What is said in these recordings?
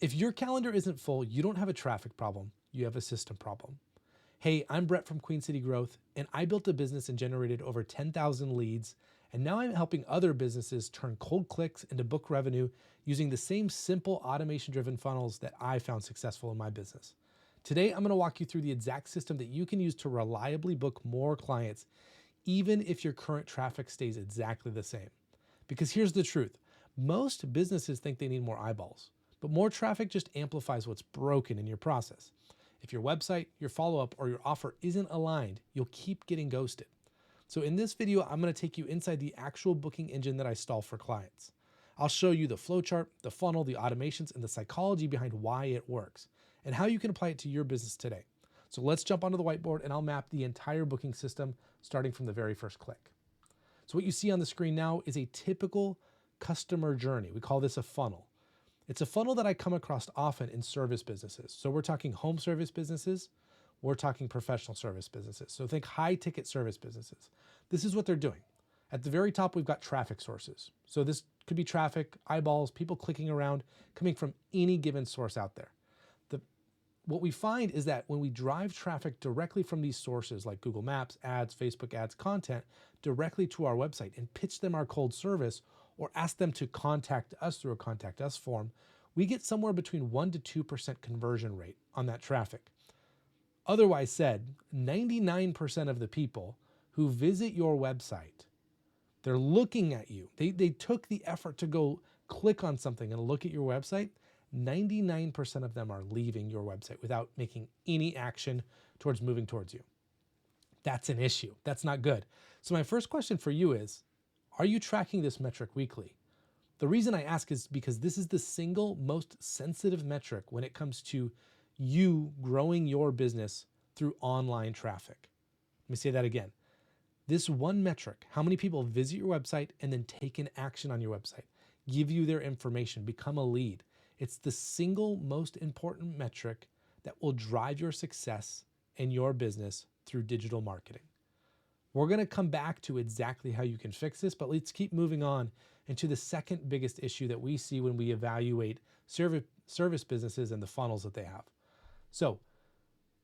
If your calendar isn't full, you don't have a traffic problem, you have a system problem. Hey, I'm Brett from Queen City Growth, and I built a business and generated over 10,000 leads. And now I'm helping other businesses turn cold clicks into book revenue using the same simple automation-driven funnels that I found successful in my business. Today, I'm gonna walk you through the exact system that you can use to reliably book more clients, even if your current traffic stays exactly the same. Because here's the truth. Most businesses think they need more eyeballs, but more traffic just amplifies what's broken in your process. If your website, your follow-up, or your offer isn't aligned, you'll keep getting ghosted. So in this video, I'm gonna take you inside the actual booking engine that I install for clients. I'll show you the flowchart, the funnel, the automations, and the psychology behind why it works, and how you can apply it to your business today. So let's jump onto the whiteboard and I'll map the entire booking system starting from the very first click. So what you see on the screen now is a typical customer journey. We call this a funnel. It's a funnel that I come across often in service businesses. So we're talking home service businesses, we're talking professional service businesses. So think high ticket service businesses. This is what they're doing. At the very top, we've got traffic sources. So this could be traffic, eyeballs, people clicking around, coming from any given source out there. What we find is that when we drive traffic directly from these sources like Google Maps, ads, Facebook ads, content, directly to our website and pitch them our cold service or ask them to contact us through a contact us form, we get somewhere between 1% to 2% conversion rate on that traffic. Otherwise said, 99% of the people who visit your website, they're looking at you. They took the effort to go click on something and look at your website. 99% of them are leaving your website without making any action towards moving towards you. That's an issue. That's not good. So my first question for you is, are you tracking this metric weekly? The reason I ask is because this is the single most sensitive metric when it comes to you growing your business through online traffic. Let me say that again. This one metric, how many people visit your website and then take an action on your website, give you their information, become a lead. It's the single most important metric that will drive your success in your business through digital marketing. We're gonna come back to exactly how you can fix this, but let's keep moving on into the second biggest issue that we see when we evaluate service businesses and the funnels that they have. So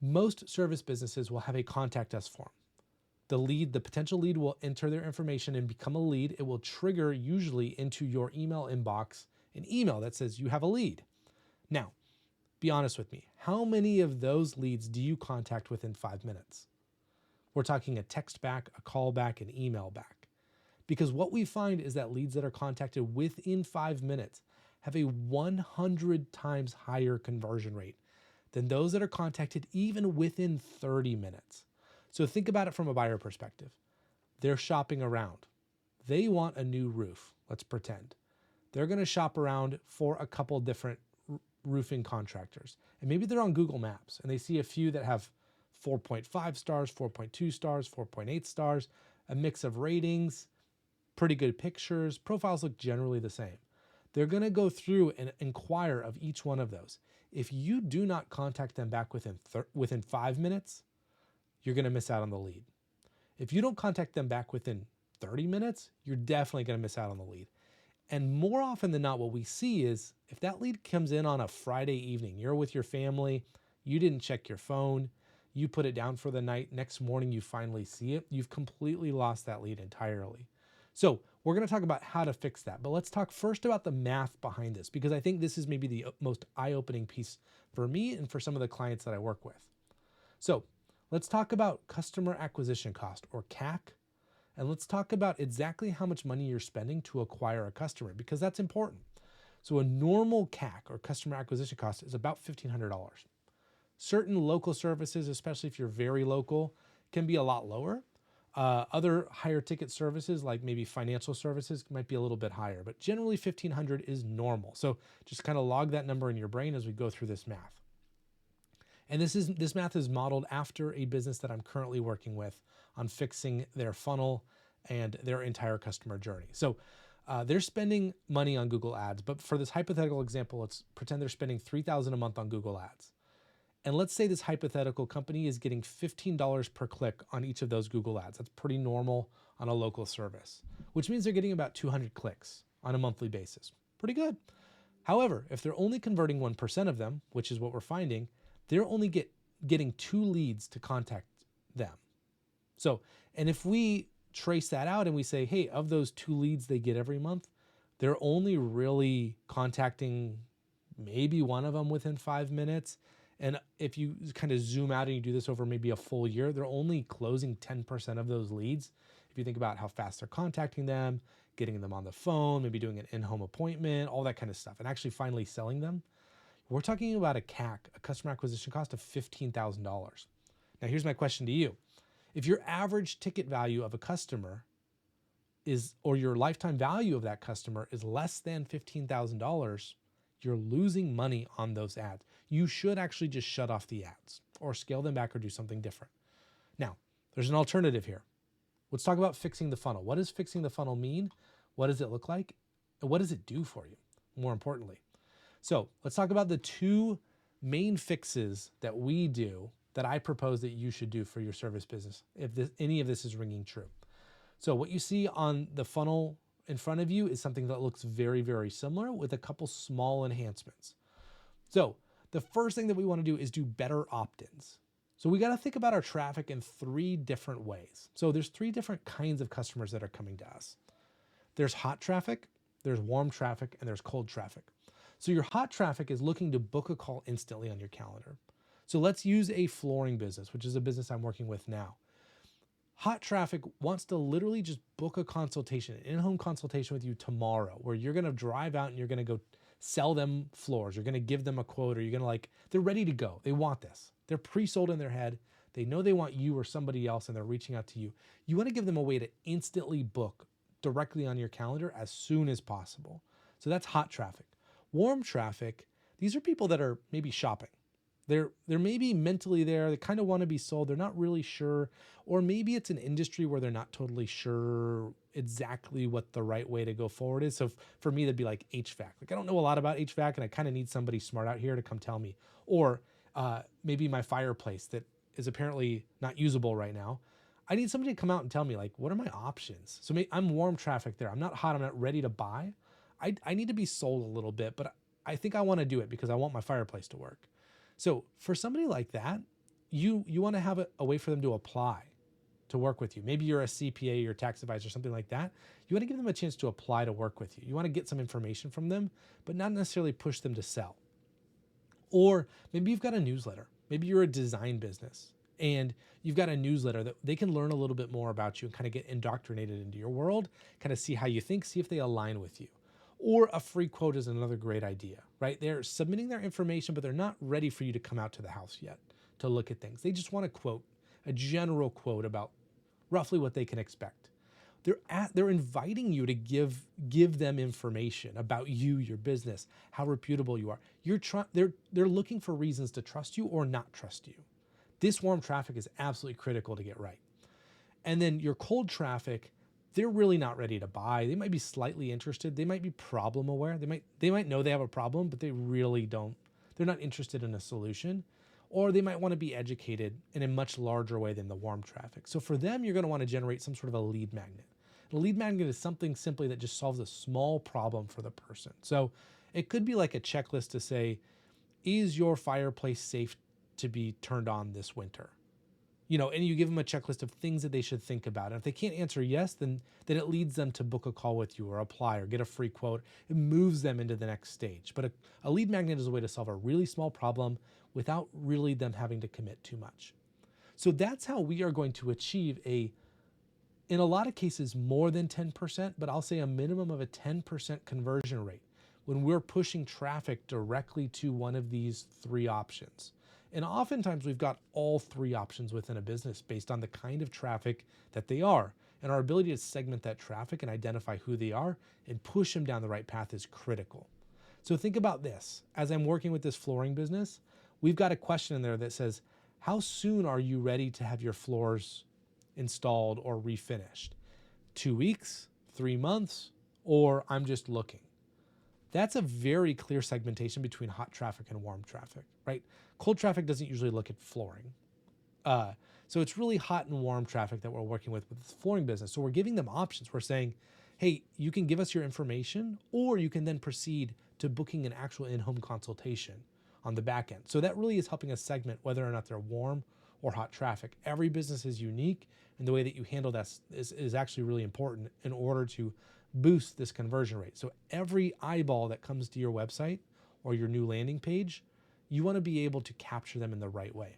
most service businesses will have a contact us form. The potential lead will enter their information and become a lead. It will trigger usually into your email inbox an email that says you have a lead. Now, be honest with me. How many of those leads do you contact within 5 minutes? We're talking a text back, a call back, an email back. Because what we find is that leads that are contacted within 5 minutes have a 100 times higher conversion rate than those that are contacted even within 30 minutes. So think about it from a buyer perspective. They're shopping around. They want a new roof, let's pretend. They're gonna shop around for a couple different roofing contractors. And maybe they're on Google Maps and they see a few that have 4.5 stars, 4.2 stars, 4.8 stars, a mix of ratings, pretty good pictures, profiles look generally the same. They're gonna go through and inquire of each one of those. If you do not contact them back within 5 minutes, you're gonna miss out on the lead. If you don't contact them back within 30 minutes, you're definitely gonna miss out on the lead. And more often than not, what we see is if that lead comes in on a Friday evening, you're with your family, you didn't check your phone, you put it down for the night, next morning you finally see it, you've completely lost that lead entirely. So we're gonna talk about how to fix that, but let's talk first about the math behind this, because I think this is maybe the most eye-opening piece for me and for some of the clients that I work with. So let's talk about customer acquisition cost, or CAC, and let's talk about exactly how much money you're spending to acquire a customer, because that's important. So a normal CAC, or customer acquisition cost, is about $1,500. Certain local services, especially if you're very local, can be a lot lower. Other higher ticket services, like maybe financial services, might be a little bit higher, but generally 1,500 is normal. So just kind of log that number in your brain as we go through this math. And this math is modeled after a business that I'm currently working with on fixing their funnel and their entire customer journey. So they're spending money on Google Ads, but for this hypothetical example, let's pretend they're spending $3,000 a month on Google Ads. And let's say this hypothetical company is getting $15 per click on each of those Google Ads. That's pretty normal on a local service, which means they're getting about 200 clicks on a monthly basis. Pretty good. However, if they're only converting 1% of them, which is what we're finding, they're only getting 2 leads to contact them. So, and if we trace that out and we say, hey, of those 2 leads they get every month, they're only really contacting maybe one of them within 5 minutes. And if you kind of zoom out and you do this over maybe a full year, they're only closing 10% of those leads. If you think about how fast they're contacting them, getting them on the phone, maybe doing an in-home appointment, all that kind of stuff, and actually finally selling them, we're talking about a CAC, a customer acquisition cost of $15,000. Now, here's my question to you. If your average ticket value of a customer is, or your lifetime value of that customer is less than $15,000, you're losing money on those ads. You should actually just shut off the ads or scale them back or do something different. Now, there's an alternative here. Let's talk about fixing the funnel. What does fixing the funnel mean? What does it look like? And what does it do for you, more importantly? So let's talk about the 2 main fixes that we do that I propose that you should do for your service business, if any of this is ringing true. So what you see on the funnel in front of you is something that looks very, very similar with a couple small enhancements. So the first thing that we want to do is do better opt-ins. So we got to think about our traffic in 3 different ways. So there's 3 different kinds of customers that are coming to us. There's hot traffic, there's warm traffic, and there's cold traffic. So your hot traffic is looking to book a call instantly on your calendar. So let's use a flooring business, which is a business I'm working with now. Hot traffic wants to literally just book a consultation, an in-home consultation with you tomorrow, where you're going to drive out and you're going to go sell them floors. You're going to give them a quote, or you're going to they're ready to go. They want this. They're pre-sold in their head. They know they want you or somebody else, and they're reaching out to you. You want to give them a way to instantly book directly on your calendar as soon as possible. So that's hot traffic. Warm traffic, these are people that are maybe shopping. They're maybe mentally there. They kind of want to be sold. They're not really sure. Or maybe it's an industry where they're not totally sure exactly what the right way to go forward is. So for me, that'd be like HVAC. I don't know a lot about HVAC, and I kind of need somebody smart out here to come tell me. Or maybe my fireplace that is apparently not usable right now. I need somebody to come out and tell me, what are my options? So I'm warm traffic there. I'm not hot. I'm not ready to buy. I need to be sold a little bit, but I think I want to do it because I want my fireplace to work. So for somebody like that, you want to have a way for them to apply to work with you. Maybe you're a CPA or tax advisor, something like that. You want to give them a chance to apply to work with you. You want to get some information from them, but not necessarily push them to sell. Or maybe you've got a newsletter. Maybe you're a design business and you've got a newsletter that they can learn a little bit more about you and kind of get indoctrinated into your world, kind of see how you think, see if they align with you. Or a free quote is another great idea, right? They're submitting their information, but they're not ready for you to come out to the house yet to look at things. They just want a quote, a general quote about roughly what they can expect. They're inviting you to give them information about you, your business, how reputable you are. They're looking for reasons to trust you or not trust you. This warm traffic is absolutely critical to get right. And then your cold traffic, they're really not ready to buy. They might be slightly interested. They might be problem aware. They might know they have a problem, but they really don't. They're not interested in a solution. Or they might want to be educated in a much larger way than the warm traffic. So for them, you're going to want to generate some sort of a lead magnet. A lead magnet is something simply that just solves a small problem for the person. So it could be like a checklist to say, is your fireplace safe to be turned on this winter? And you give them a checklist of things that they should think about. And if they can't answer yes, then it leads them to book a call with you or apply or get a free quote. It moves them into the next stage. But a lead magnet is a way to solve a really small problem without really them having to commit too much. So that's how we are going to achieve in a lot of cases, more than 10%, but I'll say a minimum of a 10% conversion rate when we're pushing traffic directly to one of these 3 options. And oftentimes we've got all 3 options within a business based on the kind of traffic that they are. And our ability to segment that traffic and identify who they are and push them down the right path is critical. So think about this. As I'm working with this flooring business, we've got a question in there that says, how soon are you ready to have your floors installed or refinished? 2 weeks, 3 months, or I'm just looking. That's a very clear segmentation between hot traffic and warm traffic, right? Cold traffic doesn't usually look at flooring. So it's really hot and warm traffic that we're working with this flooring business. So we're giving them options. We're saying, hey, you can give us your information, or you can then proceed to booking an actual in-home consultation on the back end. So that really is helping us segment whether or not they're warm or hot traffic. Every business is unique, and the way that you handle that is actually really important in order to boost this conversion rate. So every eyeball that comes to your website or your new landing page, you want to be able to capture them in the right way.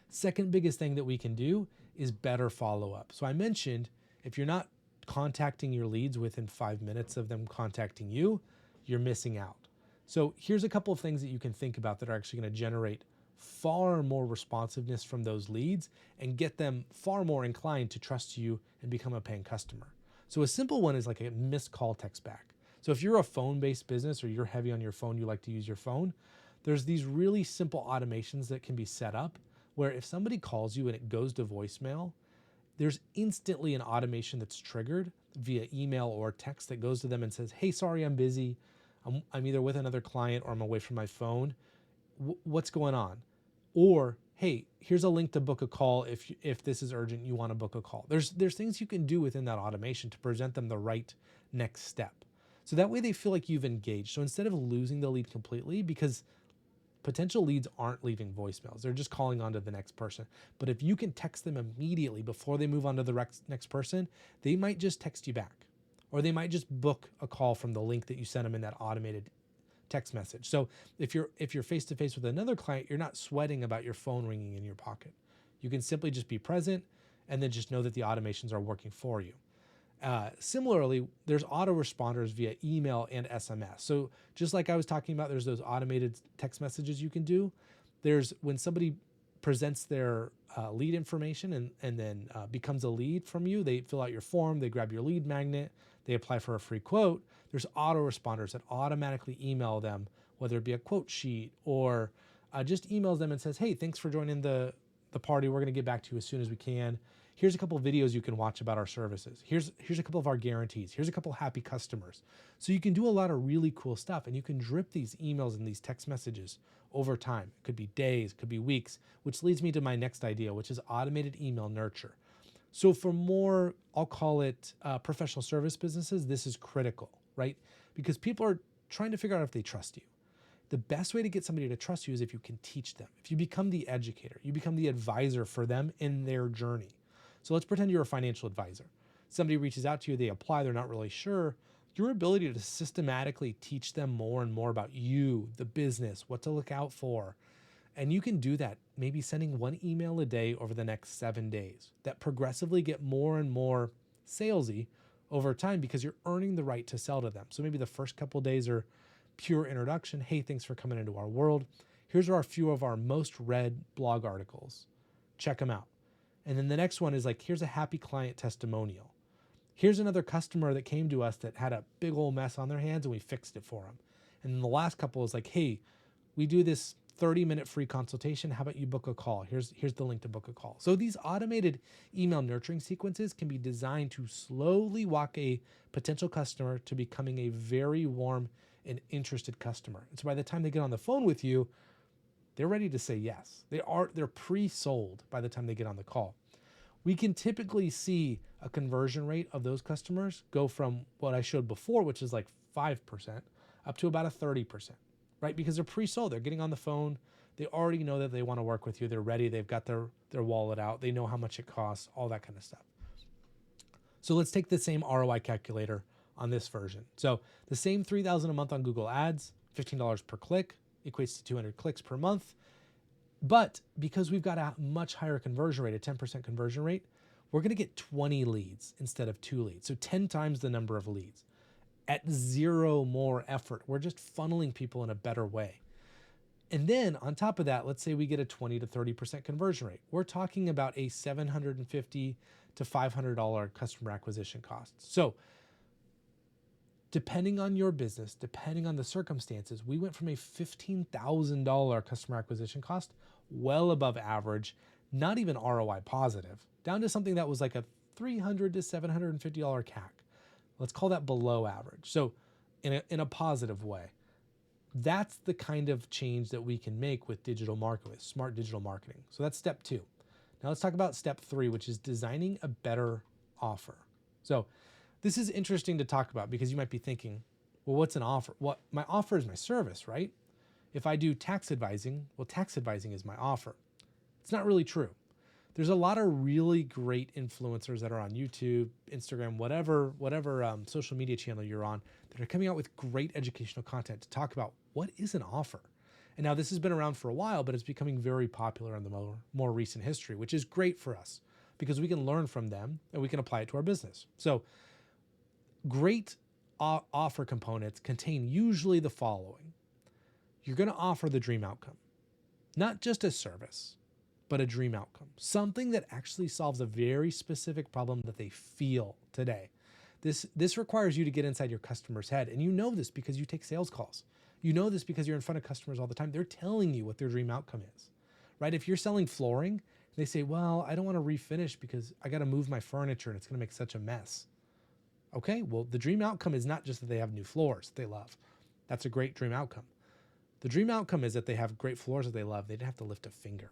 Second biggest thing that we can do is better follow-up. So I mentioned if you're not contacting your leads within 5 minutes of them contacting you, you're missing out. So here's a couple of things that you can think about that are actually going to generate far more responsiveness from those leads and get them far more inclined to trust you and become a paying customer. So a simple one is like a missed call text back. So if you're a phone-based business or you're heavy on your phone, you like to use your phone, there's these really simple automations that can be set up where if somebody calls you and it goes to voicemail, there's instantly an automation that's triggered via email or text that goes to them and says, hey, sorry, I'm busy. I'm either with another client or I'm away from my phone. What's going on? Or, hey, here's a link to book a call. If this is urgent, you want to book a call. There's things you can do within that automation to present them the right next step. So that way they feel like you've engaged. So instead of losing the lead completely, because potential leads aren't leaving voicemails, they're just calling on to the next person. But if you can text them immediately before they move on to the next person, they might just text you back, or they might just book a call from the link that you sent them in that automated text message. So if you're face to face with another client, you're not sweating about your phone ringing in your pocket. You can simply just be present and then just know that the automations are working for you. Similarly, there's autoresponders via email and SMS. So just like I was talking about, there's those automated text messages you can do. There's when somebody presents their lead information and then becomes a lead from you, they fill out your form, they grab your lead magnet, they apply for a free quote. There's autoresponders that automatically email them, whether it be a quote sheet or just emails them and says, hey, thanks for joining the party. We're going to get back to you as soon as we can. Here's a couple of videos you can watch about our services. Here's a couple of our guarantees. Here's a couple of happy customers. So you can do a lot of really cool stuff, and you can drip these emails and these text messages over time. It could be days, it could be weeks, which leads me to my next idea, which is automated email nurture. So for more, I'll call it professional service businesses, this is critical, right? Because people are trying to figure out if they trust you. The best way to get somebody to trust you is if you can teach them. If you become the educator, you become the advisor for them in their journey. So let's pretend you're a financial advisor. Somebody reaches out to you, they apply, they're not really sure. Your ability to systematically teach them more and more about you, the business, what to look out for. And you can do that, maybe sending one email a day over the next 7 days that progressively get more and more salesy over time because you're earning the right to sell to them. So maybe the first couple of days are pure introduction. Hey, thanks for coming into our world. Here's a few of our most read blog articles. Check them out. And then the next one is like, here's a happy client testimonial. Here's another customer that came to us that had a big old mess on their hands and we fixed it for them. And then the last couple is like, hey, we do this 30-minute free consultation. How about you book a call? Here's the link to book a call. So these automated email nurturing sequences can be designed to slowly walk a potential customer to becoming a very warm and interested customer. And so by the time they get on the phone with you, they're ready to say yes. They're pre-sold by the time they get on the call. We can typically see a conversion rate of those customers go from what I showed before, which is like 5%, up to about a 30%, right? Because they're pre-sold. They're getting on the phone. They already know that they want to work with you. They're ready. They've got their wallet out. They know how much it costs, all that kind of stuff. So let's take the same ROI calculator on this version. So the same $3,000 a month on Google Ads, $15 per click, equates to 200 clicks per month. But because we've got a much higher conversion rate, a 10% conversion rate, we're going to get 20 leads instead of 2 leads. So 10 times the number of leads at zero more effort. We're just funneling people in a better way. And then on top of that, let's say we get a 20 to 30% conversion rate. We're talking about a $750 to $500 customer acquisition cost. So depending on your business, depending on the circumstances, we went from a $15,000 customer acquisition cost, well above average, not even ROI positive, down to something that was like a $300 to $750 CAC. Let's call that below average. So in a positive way, that's the kind of change that we can make with digital marketing, with smart digital marketing. So that's step 2. Now let's talk about step 3, which is designing a better offer. So this is interesting to talk about because you might be thinking, Well, what's an offer? What my offer is my service, right? If I do tax advising, well, tax advising is my offer. It's not really true. There's a lot of really great influencers that are on YouTube, Instagram, whatever social media channel you're on, that are coming out with great educational content to talk about what is an offer. And now this has been around for a while, but it's becoming very popular in the more recent history, which is great for us because we can learn from them and we can apply it to our business. So great offer components contain usually the following. You're going to offer the dream outcome, not just a service, but a dream outcome, something that actually solves a very specific problem that they feel today. This requires you to get inside your customer's head. And you know this because you take sales calls. You know this because you're in front of customers all the time. They're telling you what their dream outcome is, right? If you're selling flooring, they say, well, I don't want to refinish because I got to move my furniture and it's going to make such a mess. Okay, well, the dream outcome is not just that they have new floors that they love. That's a great dream outcome. The dream outcome is that they have great floors that they love. They didn't have to lift a finger.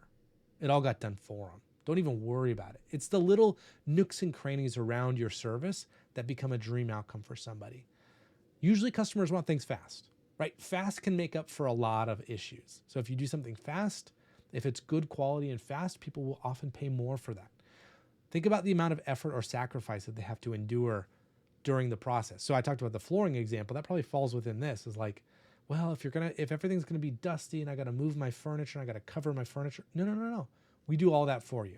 It all got done for them. Don't even worry about it. It's the little nooks and crannies around your service that become a dream outcome for somebody. Usually customers want things fast, right? Fast can make up for a lot of issues. So if you do something fast, if it's good quality and fast, people will often pay more for that. Think about the amount of effort or sacrifice that they have to endure during the process. So I talked about the flooring example. That probably falls within this. Is like, well, if everything's gonna be dusty and I gotta move my furniture and I gotta cover my furniture. No. We do all that for you.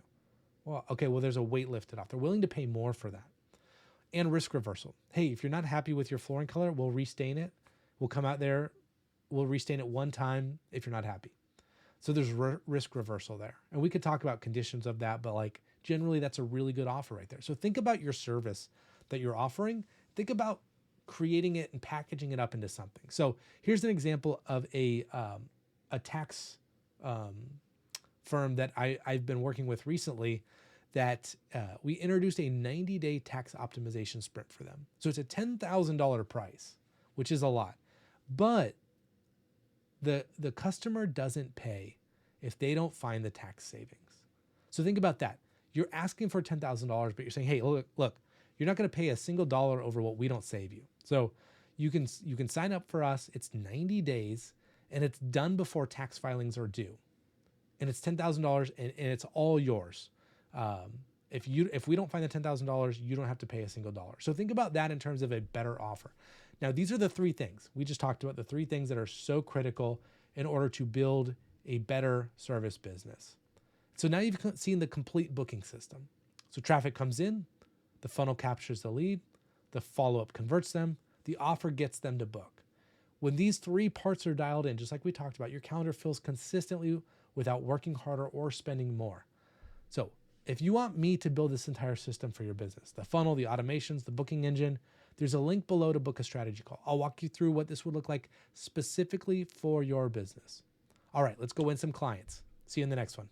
Well, okay, well, there's a weight lifted off. They're willing to pay more for that. And risk reversal. Hey, if you're not happy with your flooring color, we'll restain it. We'll come out there, we'll restain it one time if you're not happy. So there's risk reversal there. And we could talk about conditions of that, but like generally that's a really good offer right there. So think about your service that you're offering. Think about creating it and packaging it up into something. So here's an example of a tax firm that I've been working with recently that we introduced a 90-day tax optimization sprint for them. So it's a $10,000 price, which is a lot. But the customer doesn't pay if they don't find the tax savings. So think about that. You're asking for $10,000, but you're saying, hey, look, you're not going to pay a single dollar over what we don't save you. So you can sign up for us. It's 90 days and it's done before tax filings are due. And it's $10,000 and it's all yours. If we don't find the $10,000, you don't have to pay a single dollar. So think about that in terms of a better offer. Now, these are the three things. We just talked about the three things that are so critical in order to build a better service business. So now you've seen the complete booking system. So traffic comes in, the funnel captures the lead, the follow-up converts them, the offer gets them to book. When these three parts are dialed in, just like we talked about, your calendar fills consistently without working harder or spending more. So if you want me to build this entire system for your business, the funnel, the automations, the booking engine, there's a link below to book a strategy call. I'll walk you through what this would look like specifically for your business. All right, let's go win some clients. See you in the next one.